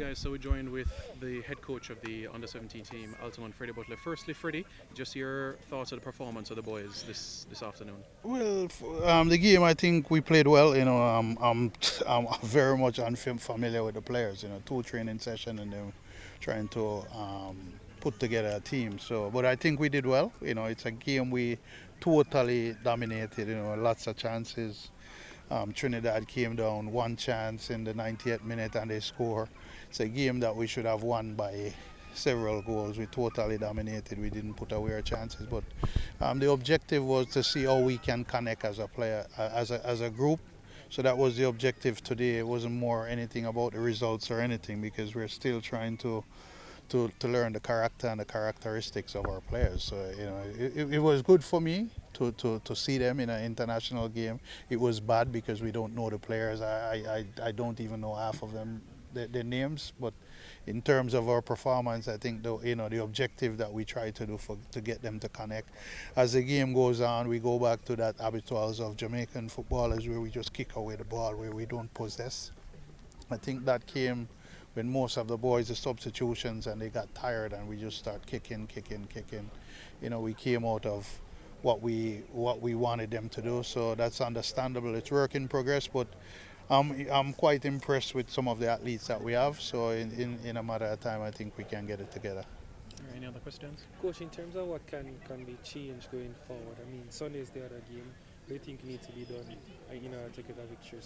guys, so we joined with the head coach of the under-17 team, Altimont Butler. Firstly, Freddie, just your thoughts of the performance of the boys this afternoon. Well, the game, I think we played well. I'm very much unfamiliar with the players. Two training sessions and then trying to put together a team. So, but I think we did well. It's a game we totally dominated. Lots of chances. Trinidad came down one chance in the 90th minute and they score. It's a game that we should have won by several goals. We totally dominated. We didn't put away our chances, but the objective was to see how we can connect as a player, as a group. So that was the objective today. It wasn't more anything about the results or anything because we're still trying to learn the character and the characteristics of our players. So it was good for me to see them in an international game. It was bad because we don't know the players. I don't even know half of them their names, but in terms of our performance, I think the objective that we try to do to get them to connect. As the game goes on, we go back to that habituals of Jamaican footballers where we just kick away the ball, where we don't possess. I think that came when most of the boys, the substitutions, and they got tired, and we just start kicking. We came out of what we wanted them to do, so that's understandable. It's work in progress, but I'm quite impressed with some of the athletes that we have. So in a matter of time, I think we can get it together. Any other questions? Coach, in terms of what can be changed going forward, I mean, Sunday is the other game. What do you think needs to be done in order to get a victory?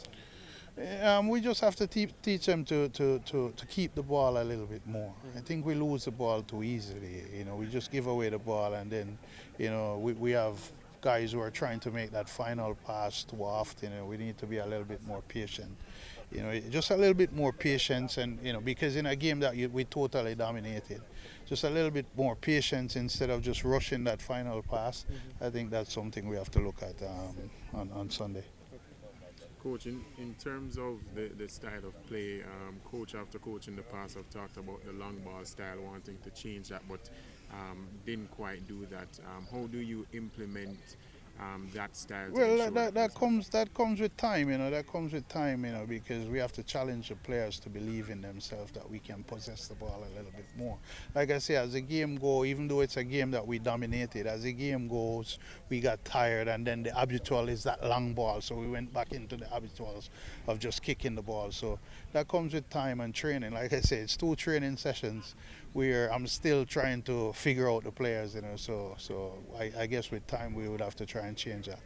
We just have to teach them to keep the ball a little bit more. I think we lose the ball too easily. We just give away the ball, and then we have guys who are trying to make that final pass too often. We need to be a little bit more patient. Just a little bit more patience, and because in a game that we totally dominated, just a little bit more patience instead of just rushing that final pass. I think that's something we have to look at on Sunday. Coach, in terms of the style of play, coach after coach in the past have talked about the long ball style, wanting to change that, but didn't quite do that. How do you implement that style? Well, that comes with time, That comes with time, because we have to challenge the players to believe in themselves that we can possess the ball a little bit more. Like I say, as the game goes, even though it's a game that we dominated, as the game goes, we got tired, and then the habitual is that long ball, so we went back into the habituals of just kicking the ball. So that comes with time and training. Like I say, it's 2 training sessions where I'm still trying to figure out the players, So I guess with time we would have to try and change that.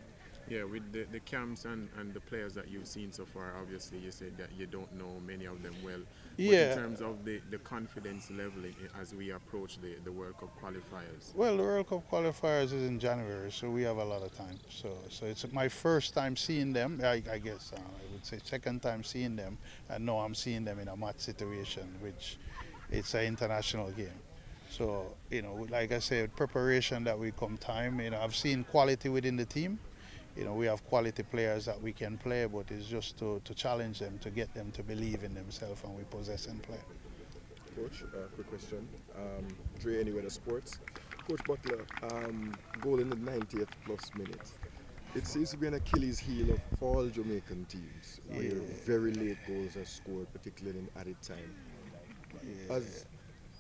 Yeah, with the camps and the players that you've seen so far, obviously you said that you don't know many of them well. But Yeah. in terms of the confidence level as we approach the World Cup qualifiers. Well, the World Cup qualifiers is in January, so we have a lot of time. So it's my first time seeing them. I guess I would say second time seeing them, and now I'm seeing them in a match situation, which it's an international game. So like I said, preparation that we come time. I've seen quality within the team. We have quality players that we can play, but it's just to challenge them, to get them to believe in themselves, and we possess and play. Coach, quick question. Dre, Anywhere Sports. Coach Butler, goal in the 90th plus minute. It seems to be an Achilles heel of all Jamaican teams, where very late goals are scored, particularly in added time. As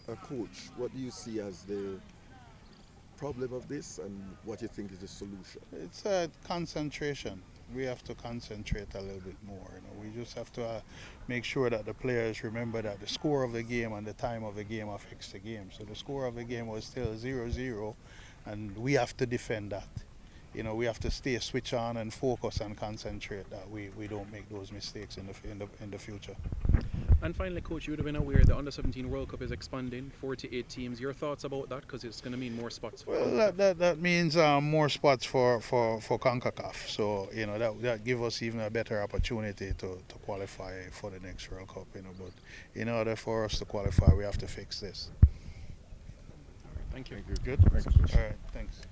a coach, what do you see as the problem of this, and what you think is the solution? It's concentration. We have to concentrate a little bit more. We just have to make sure that the players remember that the score of the game and the time of the game affects the game. So the score of the game was still 0-0, and we have to defend that. We have to stay switch on and focus and concentrate that we don't make those mistakes in the future. And finally, Coach, you would have been aware the Under-17 World Cup is expanding, 48 teams. Your thoughts about that? Because it's going to mean more spots. Well, that means more spots for CONCACAF. So, that gives us even a better opportunity to qualify for the next World Cup. But in order for us to qualify, we have to fix this. Thank you. Good? All right, thanks.